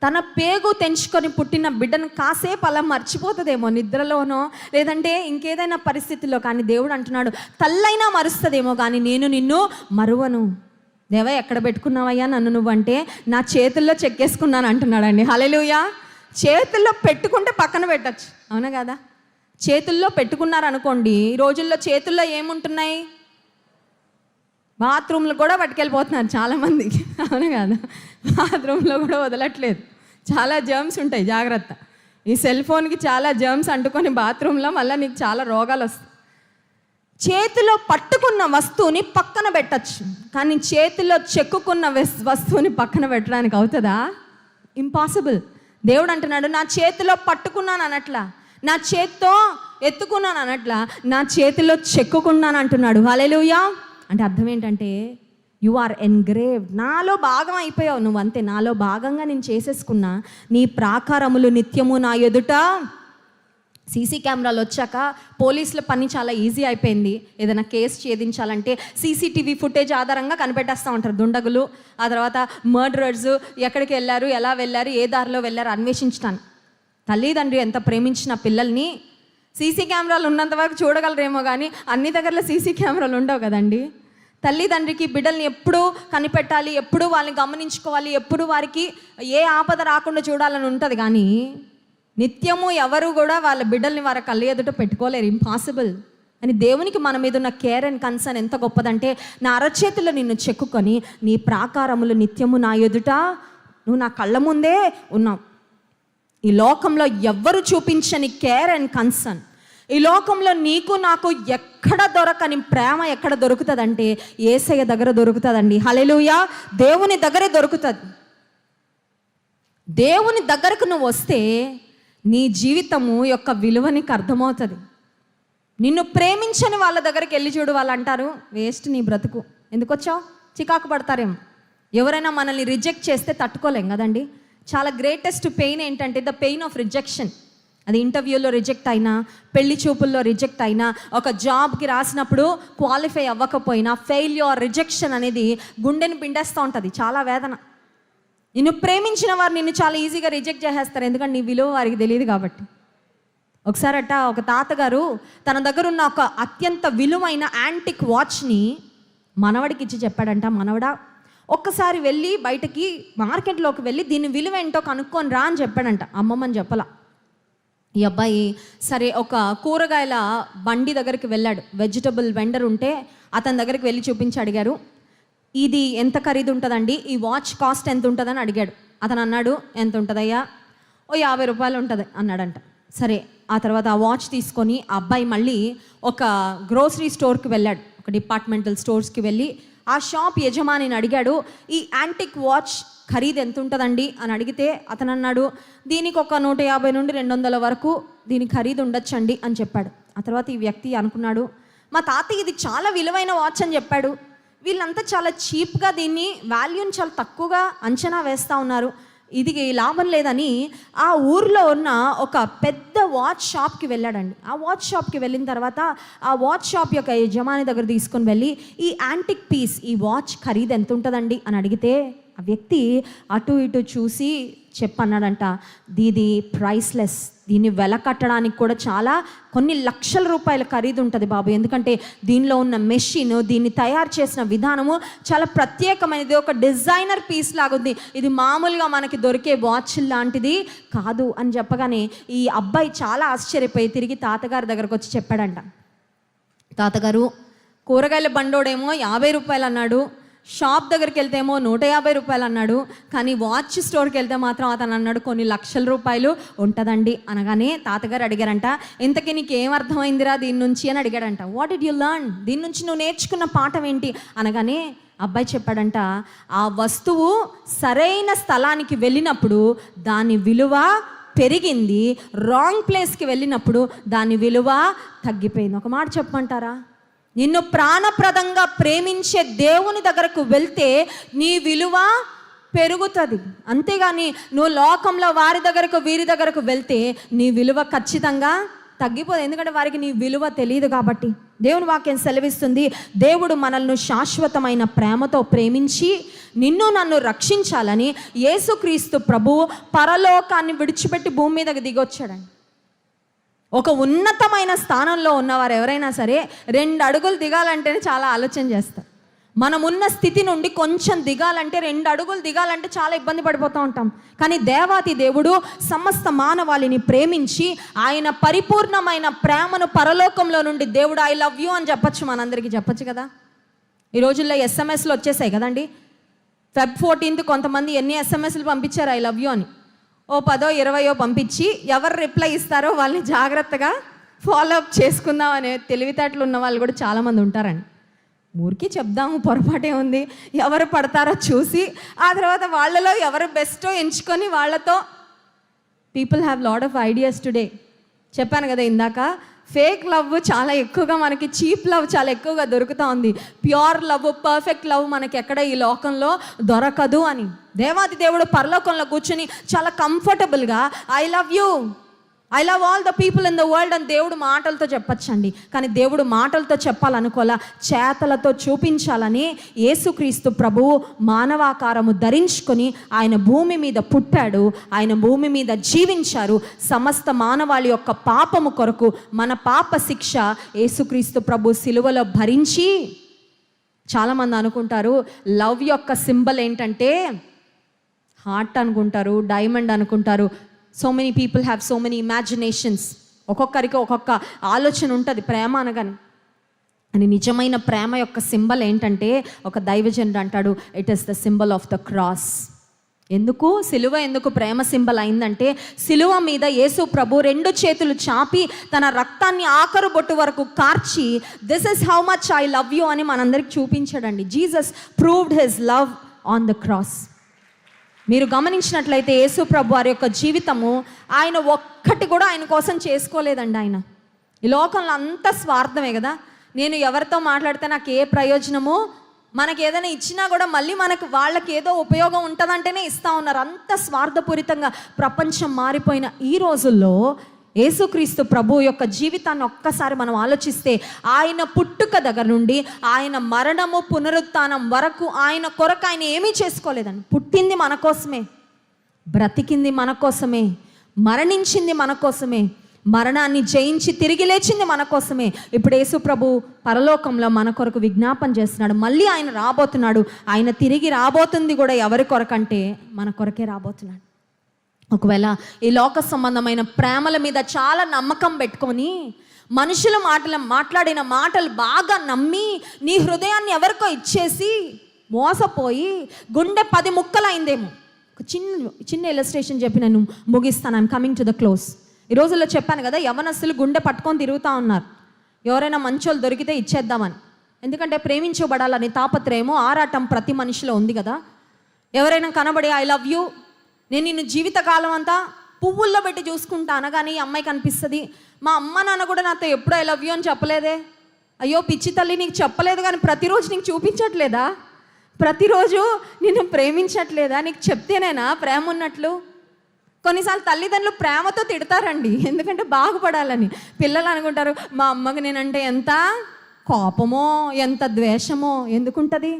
తన పేగు తెంచుకొని పుట్టిన బిడ్డను కాసేపు అలా మర్చిపోతుందేమో నిద్రలోనో, లేదంటే ఇంకేదైనా పరిస్థితుల్లో. కానీ దేవుడు అంటున్నాడు, తల్లైనా మరుస్తుందేమో కానీ నేను నిన్ను మరువను. దేవా ఎక్కడ పెట్టుకున్నావయ్యా నన్ను నువ్వంటే, నా చేతుల్లో చెక్కేసుకున్నాను అంటున్నాడండి. హల్లెలూయా. చేతుల్లో పెట్టుకుంటే పక్కన పెట్టచ్చు, అవునా కదా? చేతుల్లో పెట్టుకున్నారనుకోండి, ఈ రోజుల్లో చేతుల్లో ఏముంటున్నాయి? బాత్రూంలో కూడా పట్టుకెళ్ళిపోతున్నారు చాలామందికి, అవును కదా? బాత్రూంలో కూడా వదలట్లేదు, చాలా జర్మ్స్ ఉంటాయి, జాగ్రత్త. ఈ సెల్ ఫోన్కి చాలా జర్మ్స్ అంటుకొని బాత్రూంలో మళ్ళీ నీకు చాలా రోగాలు వస్తాయి. చేతిలో పట్టుకున్న వస్తువుని పక్కన పెట్టచ్చు, కానీ చేతిలో చెక్కుకున్న వస్తువుని పక్కన పెట్టడానికి అవుతుందా? ఇంపాసిబుల్. దేవుడు అంటున్నాడు, నా చేతిలో పట్టుకున్నాను అనట్లా, నా చేత్తో ఎత్తుకున్నాను అనట్లా, నా చేతిలో చెక్కుకున్నాను అంటున్నాడు. హల్లెలూయా. అంటే అర్థం ఏంటంటే, యు ఆర్ ఎన్గ్రేవ్డ్. నాలో భాగం అయిపోయావు నువ్వు, అంతే. నాలో భాగంగా నేను చేసేసుకున్నా. నీ ప్రాకారములు నిత్యము నా ఎదుట. సీసీ కెమెరాలు వచ్చాక పోలీసుల పని చాలా ఈజీ అయిపోయింది. ఏదైనా కేసు ఛేదించాలంటే సీసీటీవీ ఫుటేజ్ ఆధారంగా కనిపెట్టేస్తూ ఉంటారు దుండగులు. ఆ తర్వాత మర్డరర్స్ ఎక్కడికి వెళ్ళారు, ఎలా వెళ్ళారు, ఏ దారిలో వెళ్ళారు అన్వేషించడానికి. తల్లిదండ్రి ఎంత ప్రేమించిన పిల్లల్ని సీసీ కెమెరాలు ఉన్నంత వరకు చూడగలరేమో, కానీ అన్ని దగ్గరలో సీసీ కెమెరాలు ఉండవు కదండి. తల్లిదండ్రికి బిడ్డల్ని ఎప్పుడూ కనిపెట్టాలి, ఎప్పుడూ వాళ్ళని గమనించుకోవాలి, ఎప్పుడు వారికి ఏ ఆపద రాకుండా చూడాలని ఉంటుంది. కానీ నిత్యము ఎవరు కూడా వాళ్ళ బిడ్డల్ని వారి కళ్ళ ఎదుట పెట్టుకోలేరు. ఇంపాసిబుల్. అని దేవునికి మన మీద ఉన్న కేర్ అండ్ కన్సర్న్ ఎంత గొప్పదంటే, నా అరచేతిలో నిన్ను చెక్కుకొని నీ ప్రాకారములు నిత్యము నా ఎదుట, నువ్వు నా కళ్ళ ముందే ఉన్నావు. ఈ లోకంలో ఎవ్వరు చూపించని కేర్ అండ్ కన్సర్న్, ఈ లోకంలో నీకు నాకు ఎక్కడ దొరకని ప్రేమ ఎక్కడ దొరుకుతుందంటే యేసయ్య దగ్గర దొరుకుతుందండి. హల్లెలూయా. దేవుని దగ్గరే దొరుకుతుంది. దేవుని దగ్గరకు నువ్వు వస్తే నీ జీవితము యొక్క విలువ నీకు అర్థమవుతుంది. నిన్ను ప్రేమించని వాళ్ళ దగ్గరికి వెళ్ళి చూడు, వాళ్ళు అంటారు, వేస్ట్ నీ బ్రతుకు, ఎందుకు వచ్చావు, చికాకు పడతారేమో. ఎవరైనా మనల్ని రిజెక్ట్ చేస్తే తట్టుకోలేం కదండి. చాలా గ్రేటెస్ట్ పెయిన్ ఏంటంటే ద పెయిన్ ఆఫ్ రిజెక్షన్. అది ఇంటర్వ్యూలో రిజెక్ట్ అయినా, పెళ్లి చూపుల్లో రిజెక్ట్ అయినా, ఒక జాబ్కి రాసినప్పుడు క్వాలిఫై అవ్వకపోయినా, ఫెయిల్యూర్, రిజెక్షన్ అనేది గుండెని పిండేస్తూ ఉంటుంది. చాలా వేదన. నిన్ను ప్రేమించిన వారు నిన్ను చాలా ఈజీగా రిజెక్ట్ చేసేస్తారు, ఎందుకంటే నీ విలువ వారికి తెలియదు కాబట్టి. ఒకసారట ఒక తాతగారు తన దగ్గర ఉన్న ఒక అత్యంత విలువైన యాంటిక్ వాచ్ని మనవడికి ఇచ్చి చెప్పాడంట, మనవడా ఒక్కసారి వెళ్ళి బయటకి మార్కెట్లోకి వెళ్ళి దీని విలువ ఏంటో కనుక్కొని రా అని చెప్పాడంట. అమ్మమ్మని చెప్పలా. ఈ అబ్బాయి సరే ఒక కూరగాయల బండి దగ్గరికి వెళ్ళాడు. వెజిటబుల్ వెండర్ ఉంటే అతని దగ్గరికి వెళ్ళి చూపించి అడిగారు, ఇది ఎంత ఖరీదు ఉంటుందండి, ఈ వాచ్ కాస్ట్ ఎంత ఉంటుందని అడిగాడు. అతను అన్నాడు, ఎంత ఉంటుందయ్యా, ఓ 50 రూపాయలు ఉంటుంది అన్నాడంట. సరే, ఆ తర్వాత ఆ వాచ్ తీసుకొని ఆ అబ్బాయి మళ్ళీ ఒక గ్రోసరీ స్టోర్కి వెళ్ళాడు. ఒక డిపార్ట్మెంటల్ స్టోర్స్కి వెళ్ళి ఆ షాప్ యజమానిని అడిగాడు, ఈ యాంటిక్ వాచ్ ఖరీదు ఎంత ఉంటుందండి అని అడిగితే అతను అన్నాడు, దీనికి ఒక 150 నుండి 200 వరకు దీని ఖరీదు ఉండొచ్చండి అని చెప్పాడు. ఆ తర్వాత ఈ వ్యక్తి అనుకున్నాడు, మా తాతయ్య ఇది చాలా విలువైన వాచ్ అని చెప్పాడు, వీళ్ళంతా చాలా చీప్గా దీన్ని వాల్యూని చాలా తక్కువగా అంచనా వేస్తూ ఉన్నారు, ఇది లాభం లేదని ఆ ఊర్లో ఉన్న ఒక పెద్ద వాచ్ షాప్కి వెళ్ళాడండి. ఆ వాచ్ షాప్కి వెళ్ళిన తర్వాత ఆ వాచ్ షాప్ యొక్క యజమాని దగ్గర తీసుకొని వెళ్ళి, ఈ యాంటిక్ పీస్, ఈ వాచ్ ఖరీదు ఎంత ఉంటుందండి అని అడిగితే ఆ వ్యక్తి అటు ఇటు చూసి చెప్పన్నాడంట, దీది ప్రైస్లెస్, దీన్ని వెల కట్టడానికి కూడా చాలా కొన్ని లక్షల రూపాయల ఖరీదు ఉంటుంది బాబు, ఎందుకంటే దీనిలో ఉన్న మెషిన్, దీన్ని తయారు చేసిన విధానము చాలా ప్రత్యేకమైనది, ఒక డిజైనర్ పీస్ లాగుంది, ఇది మామూలుగా మనకి దొరికే వాచ్ లాంటిది కాదు అని చెప్పగానే ఈ అబ్బాయి చాలా ఆశ్చర్యపోయి తిరిగి తాతగారి దగ్గరకు వచ్చి చెప్పాడంట, తాతగారు కూరగాయల బండోడేమో 50 రూపాయలు అన్నాడు, షాప్ దగ్గరికి వెళ్తేమో 150 రూపాయలు అన్నాడు, కానీ వాచ్ స్టోర్కి వెళ్తే మాత్రం అతను అన్నాడు కొన్ని లక్షల రూపాయలు ఉంటుందండి అనగానే తాతగారు అడిగారంట, ఇంతకీ నీకు ఏం అర్థమైందిరా దీని నుంచి అని అడిగాడంట. వాట్ డిడ్ యు లర్న్, దీని నుంచి నువ్వు నేర్చుకున్న పాఠం ఏంటి అనగానే అబ్బాయి చెప్పాడంట, ఆ వస్తువు సరైన స్థలానికి వెళ్ళినప్పుడు దాని విలువ పెరిగింది, రాంగ్ ప్లేస్కి వెళ్ళినప్పుడు దాని విలువ తగ్గిపోయింది. ఒక మాట చెప్పమంటారా, నిన్ను ప్రాణప్రదంగా ప్రేమించే దేవుని దగ్గరకు వెళ్తే నీ విలువ పెరుగుతుంది, అంతేగాని నువ్వు లోకంలో వారి దగ్గరకు వీరి దగ్గరకు వెళ్తే నీ విలువ ఖచ్చితంగా తగ్గిపోదు, ఎందుకంటే వారికి నీ విలువ తెలియదు కాబట్టి. దేవుని వాక్యం సెలవిస్తుంది, దేవుడు మనల్ని శాశ్వతమైన ప్రేమతో ప్రేమించి నిన్ను నన్ను రక్షించాలని యేసుక్రీస్తు ప్రభువు పరలోకాన్ని విడిచిపెట్టి భూమి మీదకి దిగొచ్చాడండి. ఒక ఉన్నతమైన స్థానంలో ఉన్నవారు ఎవరైనా సరే 2 అడుగులు దిగాలంటేనే చాలా ఆలోచన చేస్తారు. మనం ఉన్న స్థితి నుండి కొంచెం దిగాలంటే, 2 అడుగులు దిగాలంటే చాలా ఇబ్బంది పడిపోతూ ఉంటాం. కానీ దేవాతి దేవుడు సమస్త మానవాళిని ప్రేమించి ఆయన పరిపూర్ణమైన ప్రేమను పరలోకంలో నుండి దేవుడు ఐ లవ్ యూ అని చెప్పచ్చు, మనందరికీ చెప్పచ్చు కదా. ఈ రోజుల్లో ఎస్ఎంఎస్లు వచ్చేసాయి కదండి. Feb 14th కొంతమంది ఎన్ని ఎస్ఎంఎస్లు పంపించారు ఐ లవ్ యూ అని, ఓ 10 20 పంపించి ఎవరు రిప్లై ఇస్తారో వాళ్ళని జాగ్రత్తగా ఫాలో అప్ చేసుకుందాం అనే తెలివితేటలు ఉన్న వాళ్ళు కూడా చాలామంది ఉంటారండి. ఊరికి చెప్దాము, పొరపాటే ఉంది, ఎవరు పడతారో చూసి ఆ తర్వాత వాళ్ళలో ఎవరు బెస్టో ఎంచుకొని వాళ్ళతో. People have lot of ideas today. చెప్పాను కదా ఇందాక, ఫేక్ లవ్ చాలా ఎక్కువగా మనకి, చీప్ లవ్ చాలా ఎక్కువగా దొరుకుతూ ఉంది. ప్యూర్ లవ్, పర్ఫెక్ట్ లవ్ మనకి ఎక్కడ ఈ లోకంలో దొరకదు అని. దేవాది దేవుడు పరలోకంలో కూర్చొని చాలా కంఫర్టబుల్గా I love you, I love all the people in the world అని దేవుడు మాటలతో చెప్పచ్చండి. కానీ దేవుడు మాటలతో చెప్పాలనుకోలా, చేతలతో చూపించాలని యేసుక్రీస్తు ప్రభువు మానవాకారము ధరించుకొని ఆయన భూమి మీద పుట్టాడు, ఆయన భూమి మీద జీవించారు. సమస్త మానవాళి యొక్క పాపము కొరకు మన పాప శిక్ష యేసుక్రీస్తు ప్రభు సిలువలో భరించి. చాలామంది అనుకుంటారు లవ్ యొక్క సింబల్ ఏంటంటే హార్ట్ అనుకుంటారు, డైమండ్ అనుకుంటారు. So many people have so many imaginations. ఒక్కొక్కరికి ఒక్కొక్క ఆలోచన ఉంటుంది ప్రేమ అనగానే. అని నిజమైన ప్రేమ యొక్క సింబల్ ఏంటంటే, ఒక దైవజనుడు అంటాడు, it is the symbol of the cross. ఎందుకు సిలువ, ఎందుకు ప్రేమ సింబల్ అయిందంటే, సిలువ మీద యేసు ప్రభు 2 చేతులు చాపి తన రక్తాన్ని ఆఖరు బొట్టు వరకు కార్చి this is how much I love you అని మనందరికి చూపించాడండి. Jesus proved his love on the cross. మీరు గమనించినట్లయితే యేసు ప్రభు వారి యొక్క జీవితము, ఆయన ఒక్కటి కూడా ఆయన కోసం చేసుకోలేదండి. ఆయన ఈ లోకంలో అంత స్వార్థమే కదా. నేను ఎవరితో మాట్లాడితే నాకు ఏ ప్రయోజనము, మనకి ఏదైనా ఇచ్చినా కూడా మళ్ళీ వాళ్ళకి ఏదో ఉపయోగం ఉంటుందంటేనే ఇస్తూ ఉన్నారు. అంత స్వార్థపూరితంగా ప్రపంచం మారిపోయిన ఈ రోజుల్లో యేసుక్రీస్తు ప్రభు యొక్క జీవితాన్ని ఒక్కసారి మనం ఆలోచిస్తే, ఆయన పుట్టుక దగ్గర నుండి ఆయన మరణము పునరుత్థానం వరకు ఆయన కొరకు ఆయన ఏమీ చేసుకోలేదండి. పుట్టింది మన కోసమే, బ్రతికింది మన కోసమే, మరణించింది మన కోసమే, మరణాన్ని జయించి తిరిగి లేచింది మన కోసమే. ఇప్పుడు యేసు ప్రభు పరలోకంలో మన కొరకు విజ్ఞాపన చేస్తున్నాడు. మళ్ళీ ఆయన రాబోతున్నాడు. ఆయన తిరిగి రాబోతుంది కూడా ఎవరి కొరకంటే మన కొరకే రాబోతున్నాడు. ఒకవేళ ఈ లోక సంబంధమైన ప్రేమల మీద చాలా నమ్మకం పెట్టుకొని, మనుషుల మాట్లాడిన మాటలు బాగా నమ్మి, నీ హృదయాన్ని ఎవరికో ఇచ్చేసి మోసపోయి గుండె 10 ముక్కలు అయిందేమో. ఒక చిన్న ఇల్లస్ట్రేషన్ చెప్పి నేను ముగిస్తాను. I'm coming to the close. ఈ రోజుల్లో చెప్పాను కదా, యవనస్తులు గుండె పట్టుకొని తిరుగుతూ ఉన్నారు, ఎవరైనా మంచోళ్ళు దొరికితే ఇచ్చేద్దామని. ఎందుకంటే ప్రేమించబడాలని తాపత్రయము, ఆరాటం ప్రతి మనిషిలో ఉంది కదా. ఎవరైనా కనబడి ఐ లవ్ యూ, నేను నిన్ను జీవితకాలం అంతా పువ్వుల్లో పెట్టి చూసుకుంటా అనగానే ఈ అమ్మాయికి అనిపిస్తుంది, మా అమ్మ నాన్న కూడా నాతో ఎప్పుడు ఐ లవ్ యూ అని చెప్పలేదే. అయ్యో పిచ్చి తల్లి, నీకు చెప్పలేదు కానీ ప్రతిరోజు నీకు చూపించట్లేదా? ప్రతిరోజు నిన్ను ప్రేమించట్లేదా? నీకు చెప్తేనేనా ప్రేమ ఉన్నట్లు? కొన్నిసార్లు తల్లిదండ్రులు ప్రేమతో తిడతారండి, ఎందుకంటే బాగుపడాలని. పిల్లలు అనుకుంటారు మా అమ్మకి నేనంటే ఎంత కోపమో ఎంత ద్వేషమో. ఎందుకుంటుంది?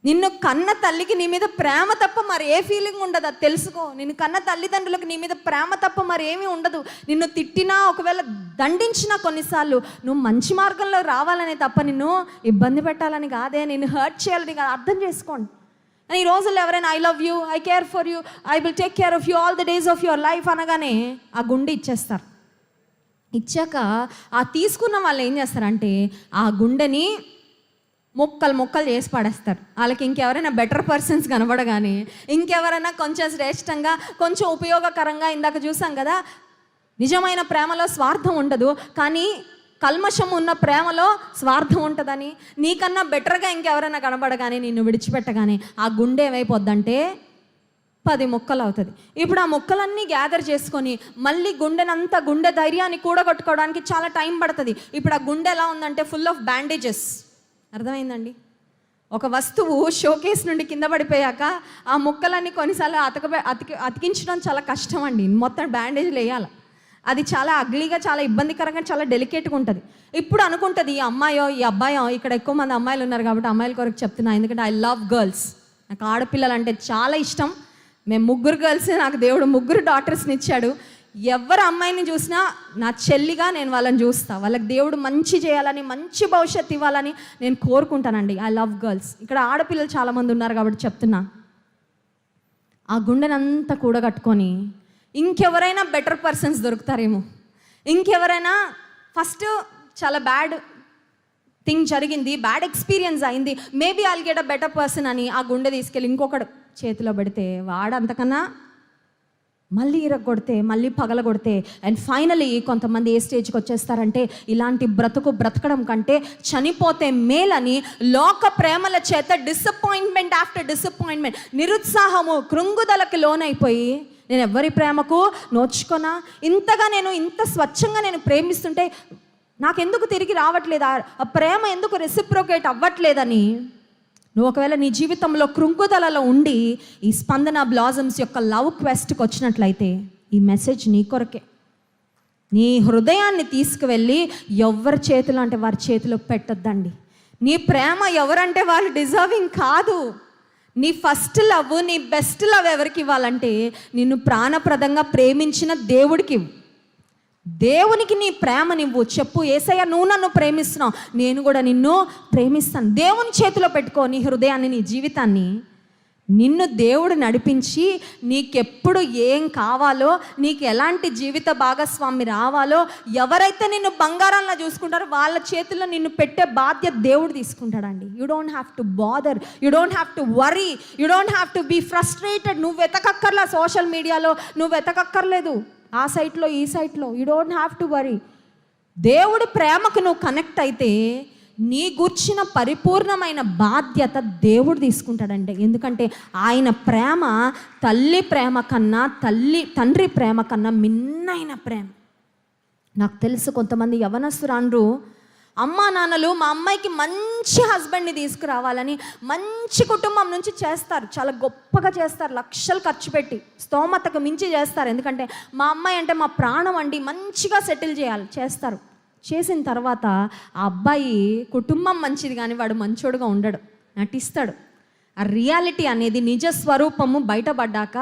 నిన్ను కన్న తల్లికి నీ మీద ప్రేమ తప్ప మరి ఏ ఫీలింగ్ ఉండదు, అది తెలుసుకో. నిన్ను కన్న తల్లిదండ్రులకు నీ మీద ప్రేమ తప్ప మరి ఏమీ ఉండదు. నిన్ను తిట్టినా, ఒకవేళ దండించినా కొన్నిసార్లు నువ్వు మంచి మార్గంలో రావాలనే తప్ప నిన్ను ఇబ్బంది పెట్టాలని కాదే, నిన్ను హర్ట్ చేయాలని కాదు. అర్థం చేసుకోండి. అని ఈ రోజుల్లో ఎవరైనా I love you, I care for you, I will take care of you all the days of your life అనగానే ఆ గుండె ఇచ్చేస్తారు. ఇచ్చాక ఆ తీసుకున్న వాళ్ళు ఏం చేస్తారంటే ఆ గుండెని మొక్కలు చేసి పడేస్తారు. వాళ్ళకి ఇంకెవరైనా బెటర్ పర్సన్స్ కనబడగానే, ఇంకెవరైనా కొంచెం శ్రేష్టంగా, కొంచెం ఉపయోగకరంగా, ఇందాక చూసాం కదా, నిజమైన ప్రేమలో స్వార్థం ఉండదు, కానీ కల్మషం ఉన్న ప్రేమలో స్వార్థం ఉంటుందని. నీకన్నా బెటర్గా ఇంకెవరైనా కనబడగానే, నిన్ను విడిచిపెట్టగానే ఆ గుండె ఏమైపోద్దంటే 10 ముక్కలు అవుతుంది. ఇప్పుడు ఆ ముక్కలన్నీ గ్యాదర్ చేసుకొని మళ్ళీ గుండె ధైర్యాన్ని కూడగొట్టుకోవడానికి చాలా టైం పడుతుంది. ఇప్పుడు ఆ గుండె ఎలా ఉందంటే ఫుల్ ఆఫ్ బ్యాండేజెస్. అర్థమైందండి? ఒక వస్తువు షోకేస్ నుండి కింద పడిపోయాక ఆ ముక్కలన్నీ కొన్నిసార్లు అతికించడం చాలా కష్టం అండి. మొత్తం బ్యాండేజ్లు వేయాలి. అది చాలా అగ్లీగా, చాలా ఇబ్బందికరంగా, చాలా డెలికేట్గా ఉంటుంది. ఇప్పుడు అనుకుంటుంది ఈ అమ్మాయో ఈ అబ్బాయో, ఇక్కడ ఎక్కువ మంది అమ్మాయిలు ఉన్నారు కాబట్టి అమ్మాయిల కొరకు చెప్తున్నా, ఎందుకంటే ఐ లవ్ గర్ల్స్. నాకు ఆడపిల్లలు అంటే చాలా ఇష్టం. మేము 3 గర్ల్స్, నాకు దేవుడు 3 డాటర్స్ని ఇచ్చాడు. ఎవరు అమ్మాయిని చూసినా నా చెల్లిగా నేను వాళ్ళని చూస్తా. వాళ్ళకి దేవుడు మంచి చేయాలని, మంచి భవిష్యత్తు ఇవ్వాలని నేను కోరుకుంటానండి. I love girls. ఇక్కడ ఆడపిల్లలు చాలామంది ఉన్నారు కాబట్టి చెప్తున్నా, ఆ గుండెనంతా కూడగట్టుకొని ఇంకెవరైనా బెటర్ పర్సన్స్ దొరుకుతారేమో, ఇంకెవరైనా ఫస్ట్ చాలా బ్యాడ్ థింగ్ జరిగింది, బ్యాడ్ ఎక్స్పీరియన్స్ అయింది, maybe I'll get a better person అని ఆ గుండె తీసుకెళ్ళి ఇంకొకడు చేతిలో పెడితే వాడు అంతకన్నా మళ్ళీ ఇరగొడితే, మళ్ళీ పగలగొడితే, అండ్ ఫైనలీ కొంతమంది ఏ స్టేజ్కి వచ్చేస్తారంటే ఇలాంటి బ్రతకడం కంటే చనిపోతే మేలని లోక ప్రేమల చేత డిసప్పాయింట్మెంట్ ఆఫ్టర్ డిసప్పాయింట్మెంట్, నిరుత్సాహము, కృంగుదలకి లోనైపోయి నేను ఎవరి ప్రేమకు నోచుకోనా, ఇంతగా నేను ఇంత స్వచ్ఛంగా నేను ప్రేమిస్తుంటే నాకెందుకు తిరిగి రావట్లేదు, ఆ ప్రేమ ఎందుకు రెసిప్రోకేట్ అవ్వట్లేదని నువ్వు ఒకవేళ నీ జీవితంలో కృంగుదలలో ఉండి ఈ స్పందన బ్లాజమ్స్ యొక్క లవ్ క్వెస్ట్కి వచ్చినట్లయితే ఈ మెసేజ్ నీ కొరకే. నీ హృదయాన్ని తీసుకువెళ్ళి ఎవరి చేతిలో అంటే వారి చేతిలో పెట్టొద్దండి. నీ ప్రేమ ఎవరంటే వాళ్ళు డిజర్వింగ్ కాదు. నీ ఫస్ట్ లవ్, నీ బెస్ట్ లవ్ ఎవరికి ఇవ్వాలంటే నిన్ను ప్రాణప్రదంగా ప్రేమించిన దేవుడికి. దేవునికి నీ ప్రేమ నువ్వు చెప్పు, యేసయ్య నువ్వు నన్ను ప్రేమిస్తున్నావు, నేను కూడా నిన్ను ప్రేమిస్తాను. దేవుని చేతిలో పెట్టుకో నీ హృదయాన్ని, నీ జీవితాన్ని. నిన్ను దేవుడు నడిపించి నీకెప్పుడు ఏం కావాలో, నీకు ఎలాంటి జీవిత భాగస్వామి రావాలో, ఎవరైతే నిన్ను బంగారంలా చూసుకుంటారో వాళ్ళ చేతుల్లో నిన్ను పెట్టే బాధ్యత దేవుడు తీసుకుంటాడండి. You don't have to bother, you don't have to worry, you don't have to be frustrated. నువ్వు వెతకక్కర్లా సోషల్ మీడియాలో, నువ్వు వెతకక్కర్లేదు ఆ సైట్లో ఈ సైట్లో. You don't have to worry. దేవుడి ప్రేమకు నువ్వు కనెక్ట్ అయితే నీ గుర్చిన పరిపూర్ణమైన బాధ్యత దేవుడు తీసుకుంటాడంటే. ఎందుకంటే ఆయన ప్రేమ తల్లి ప్రేమ కన్నా, తండ్రి ప్రేమ కన్నా మిన్నైన ప్రేమ. నాకు తెలుసు కొంతమంది యవనస్తురాండ్రు అమ్మా నాన్నలు మా అమ్మాయికి మంచి హస్బెండ్ని తీసుకురావాలని మంచి కుటుంబం నుంచి చేస్తారు, చాలా గొప్పగా చేస్తారు, లక్షలు ఖర్చు పెట్టి స్తోమతకు మించి చేస్తారు. ఎందుకంటే మా అమ్మాయి అంటే మా ప్రాణం అండి, మంచిగా సెటిల్ చేస్తారు. చేసిన తర్వాత ఆ అబ్బాయి కుటుంబం మంచిది కానీ వాడు మంచోడుగా ఉండడు, నటిస్తాడు. ఆ రియాలిటీ అనేది నిజ స్వరూపము బయటపడ్డాక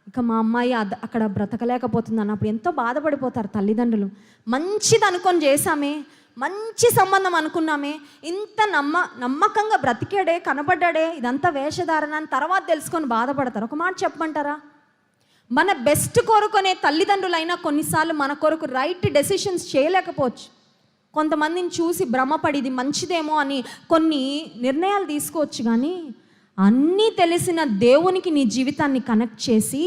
ఇక మా అమ్మాయి అక్కడ బ్రతకలేకపోతుంది అన్నప్పుడు ఎంతో బాధపడిపోతారు తల్లిదండ్రులు. మంచిది అనుకొని చేశామే, మంచి సంబంధం అనుకున్నామే, ఇంత నమ్మకంగా బ్రతికాడే, కనబడ్డాడే, ఇదంతా వేషధారణ అని తర్వాత తెలుసుకొని బాధపడతారు. ఒక మాట చెప్పమంటారా, మన బెస్ట్ కోరుకునే తల్లిదండ్రులైనా కొన్నిసార్లు మన కొరకు రైట్ డెసిషన్స్ చేయలేకపోవచ్చు. కొంతమందిని చూసి భ్రమపడి ఇది మంచిదేమో అని కొన్ని నిర్ణయాలు తీసుకోవచ్చు. కానీ అన్నీ తెలిసిన దేవునికి నీ జీవితాన్ని కనెక్ట్ చేసి,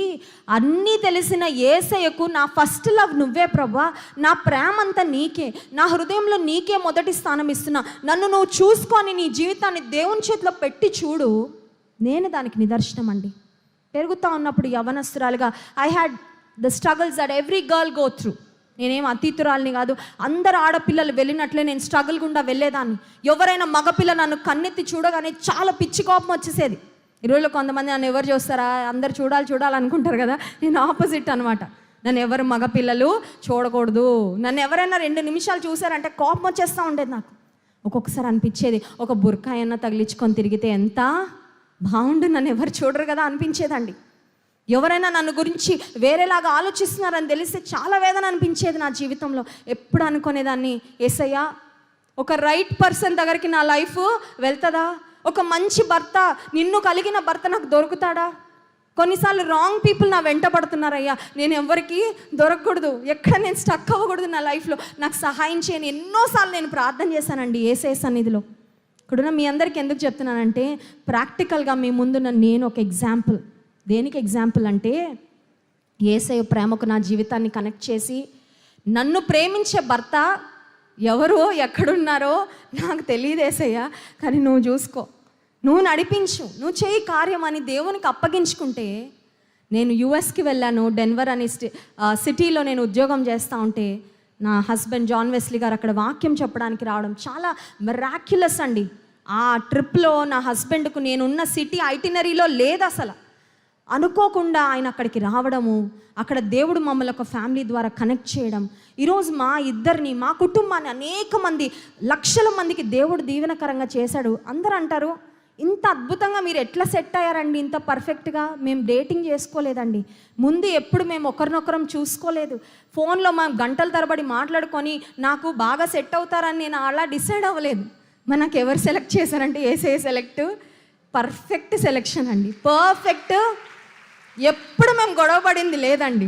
అన్నీ తెలిసిన యేసయ్యకు నా ఫస్ట్ లవ్ నువ్వే ప్రభా, నా ప్రేమ అంతా నీకే, నా హృదయంలో నీకే మొదటి స్థానం ఇస్తున్నా, నన్ను నువ్వు చూసుకొని నీ జీవితాన్ని దేవుని చేతిలో పెట్టి చూడు, నేను దానికి నిదర్శనం అండి. పెరుగుతూ ఉన్నప్పుడు యవనస్తురాలుగా I had the struggles that every girl go through. నేనేం అతీతురాలని కాదు, అందరు ఆడపిల్లలు వెళ్ళినట్లే నేను స్ట్రగుల్ గుండా వెళ్ళేదాన్ని. ఎవరైనా మగపిల్ల నన్ను కన్నెత్తి చూడగానే చాలా పిచ్చి కోపం వచ్చేసేది. ఈరోజు కొంతమంది నన్ను ఎవరు చూస్తారా, అందరు చూడాలనుకుంటారు కదా, నేను ఆపోజిట్ అనమాట. నన్ను ఎవరు మగపిల్లలు చూడకూడదు, నన్ను ఎవరైనా 2 నిమిషాలు చూసారంటే కోపం వచ్చేస్తూ ఉండేది నాకు. ఒక్కొక్కసారి అనిపించేది ఒక బుర్కా అయినా తగిలించుకొని తిరిగితే ఎంత బాగుండు, నన్ను ఎవరు చూడరు కదా అనిపించేదండి. ఎవరైనా నన్ను గురించి వేరేలాగా ఆలోచిస్తున్నారని తెలిస్తే చాలా వేదన అనిపించేది నా జీవితంలో. ఎప్పుడు అనుకునేదాన్ని, యేసయ్యా ఒక రైట్ పర్సన్ దగ్గరికి నా లైఫ్ వెళ్తుందా, ఒక మంచి భర్త, నిన్ను కలిగిన భర్త నాకు దొరుకుతాడా? కొన్నిసార్లు రాంగ్ పీపుల్ నా వెంట పడుతున్నారయ్యా, నేను ఎవరికి దొరకకూడదు, ఎక్కడ నేను స్టక్ అవ్వకూడదు నా లైఫ్లో, నాకు సహాయం చేయని ఎన్నోసార్లు నేను ప్రార్థన చేశానండి యేసయ్య సన్నిధిలో. ఇక్కడున్న మీ అందరికీ ఎందుకు చెప్తున్నానంటే, ప్రాక్టికల్గా మీ ముందున్న నేను ఒక ఎగ్జాంపుల్. దేనికి ఎగ్జాంపుల్ అంటే, యేసయ్య ప్రేమకు నా జీవితాన్ని కనెక్ట్ చేసి నన్ను ప్రేమించే భర్త ఎవరో ఎక్కడున్నారో నాకు తెలియదు యేసయ్య, కానీ నువ్వు చూసుకో, నువ్వు నడిపించు, నువ్వు చేయి కార్యం అని దేవునికి అప్పగించుకుంటే. నేను యుఎస్కి వెళ్ళాను, డెన్వర్ అనే సిటీలో నేను ఉద్యోగం చేస్తూ ఉంటే నా హస్బెండ్ జాన్ వెస్లీ గారు అక్కడ వాక్యం చెప్పడానికి రావడం చాలా మిరాక్యులస్ అండి. ఆ ట్రిప్లో నా హస్బెండ్కు నేనున్న సిటీ ఐటినరీలో లేదు అసలు. అనుకోకుండా ఆయన అక్కడికి రావడము, అక్కడ దేవుడు మమ్మల్ని ఒక ఫ్యామిలీ ద్వారా కనెక్ట్ చేయడం, ఈరోజు మా కుటుంబాన్ని అనేక మంది, లక్షల మందికి దేవుడు దీవెనకరంగా చేశాడు. అందరూ అంటారు, ఇంత అద్భుతంగా మీరు ఎట్లా సెట్ అయ్యారండి, ఇంత పర్ఫెక్ట్గా. మేము డేటింగ్ చేసుకోలేదండి, ముందు ఎప్పుడు మేము ఒకరినొకరం చూసుకోలేదు, ఫోన్లో మేము గంటల తరబడి మాట్లాడుకొని నాకు బాగా సెట్ అవుతారని నేను అలా డిసైడ్ అవ్వలేదు. మనకు ఎవరు సెలెక్ట్ చేశారంటే యేసయ్య సెలెక్ట్, పర్ఫెక్ట్ సెలెక్షన్ అండి, పర్ఫెక్ట్. ఎప్పుడు మేము గొడవ పడింది లేదండి,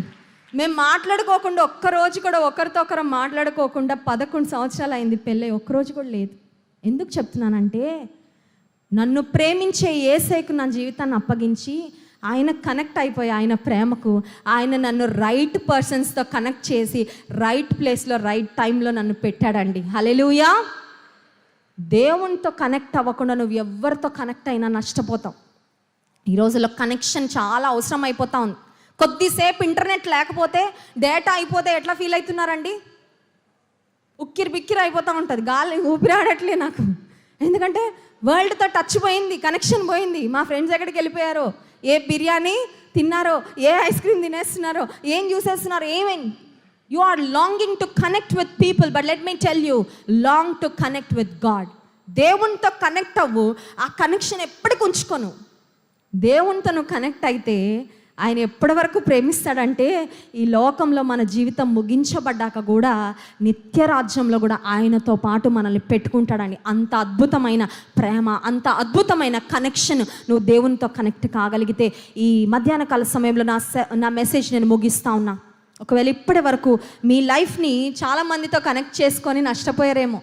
మేము మాట్లాడుకోకుండా ఒక్కరోజు కూడా ఒకరితో ఒకరం మాట్లాడుకోకుండా 11 సంవత్సరాలు అయింది పెళ్ళి, ఒక్కరోజు కూడా లేదు. ఎందుకు చెప్తున్నానంటే, నన్ను ప్రేమించే యేసయ్యకు నా జీవితాన్ని అప్పగించి ఆయన కనెక్ట్ అయిపోయి ఆయన ప్రేమకు ఆయన నన్ను రైట్ పర్సన్స్తో కనెక్ట్ చేసి రైట్ ప్లేస్లో రైట్ టైంలో నన్ను పెట్టాడండి. హల్లెలూయా. దేవునితో కనెక్ట్ అవ్వకుండా నువ్వు ఎవరితో కనెక్ట్ అయినా నష్టపోతావు. ఈ రోజుల్లో కనెక్షన్ చాలా అవసరం అయిపోతా ఉంది. కొద్దిసేపు ఇంటర్నెట్ లేకపోతే, డేటా అయిపోతే ఎట్లా ఫీల్ అవుతున్నారండి? ఉక్కిరి బిక్కిరి అయిపోతూ ఉంటుంది, గాలి ఊపిరాడట్లే నాకు. ఎందుకంటే వరల్డ్తో టచ్ పోయింది, కనెక్షన్ పోయింది. మా ఫ్రెండ్స్ ఎక్కడికి వెళ్ళిపోయారో, ఏ బిర్యానీ తిన్నారో, ఏ ఐస్ క్రీమ్ తినేస్తున్నారో, ఏం చూసేస్తున్నారో, ఏమేమి. You are longing to connect with people, but let me tell you, long to connect with God. దేవునితో కనెక్ట్ అవ్వు, ఆ కనెక్షన్ ఎప్పటికి ఉంచుకోను. దేవునితో నువ్వు కనెక్ట్ అయితే ఆయన ఎప్పటి వరకు ప్రేమిస్తాడంటే, ఈ లోకంలో మన జీవితం ముగించబడ్డాక కూడా నిత్యరాజ్యంలో కూడా ఆయనతో పాటు మనల్ని పెట్టుకుంటాడని. అంత అద్భుతమైన ప్రేమ, అంత అద్భుతమైన కనెక్షన్ నువ్వు దేవునితో కనెక్ట్ కాగలిగితే. ఈ మధ్యాహ్న కాల సమయంలో నా మెసేజ్ నేను ముగిస్తా ఉన్నా. ఒకవేళ ఇప్పటి వరకు మీ లైఫ్ని చాలామందితో కనెక్ట్ చేసుకొని నష్టపోయారేమో,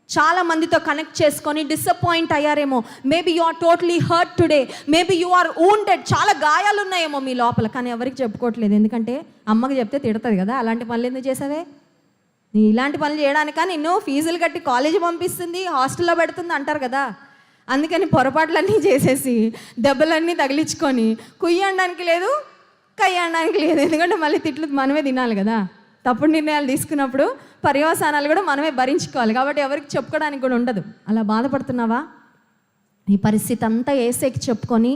చాలా మందితో కనెక్ట్ చేసుకొని డిసప్పాయింట్ అయ్యారేమో. Maybe you are totally hurt today, maybe you are wounded. చాలా గాయాలు ఉన్నాయేమో మీ లోపల, కానీ ఎవరికి చెప్పుకోవట్లేదు. ఎందుకంటే అమ్మకి చెప్తే తిడుతుంది కదా, అలాంటి పనులు ఎందుకు చేసావే, నీ ఇలాంటి పనులు చేయడానిక నిన్ను ఫీజులు కట్టి కాలేజీ పంపిస్తుంది, హాస్టల్లో పెడుతుంది అంటారు కదా. అందుకని పొరపాట్లన్నీ చేసేసి దెబ్బలన్నీ తగిలించుకొని కుయ్యడానికి లేదు, కయ్యడానికి లేదు. ఎందుకంటే మళ్ళీ తిట్లు మనమే తినాలి కదా. తప్పుడు నిర్ణయాలు తీసుకున్నప్పుడు పర్యవసానాలు కూడా మనమే భరించుకోవాలి. కాబట్టి ఎవరికి చెప్పుకోవడానికి కూడా ఉండదు. అలా బాధపడుతున్నావా? నీ పరిస్థితి అంతా యేసేకి చెప్పుకొని,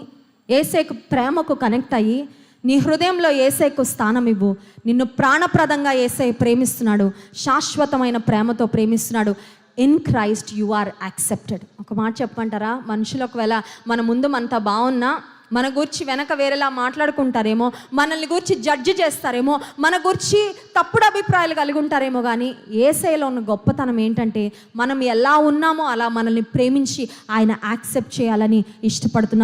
యేసేకు ప్రేమకు కనెక్ట్ అయ్యి, నీ హృదయంలో యేసేకు స్థానం ఇవ్వు. నిన్ను ప్రాణప్రదంగా యేసే ప్రేమిస్తున్నాడు, శాశ్వతమైన ప్రేమతో ప్రేమిస్తున్నాడు. In Christ you are accepted. ఒక మాట చెప్పమంటారా? మనుషులు ఒకవేళ మన ముందు మనతో బాగున్నా, మన గురించి వెనక వేరేలా మాట్లాడుకుంటారేమో, మనల్ని గురించి జడ్జి చేస్తారేమో, మన గురించి తప్పుడు అభిప్రాయాలు కలిగి ఉంటారేమో, కానీ యేసయ్యలో ఉన్న గొప్పతనం ఏంటంటే మనం ఎలా ఉన్నామో అలా మనల్ని ప్రేమించి ఆయన యాక్సెప్ట్ చేయాలని ఇష్టపడుతున్నారు.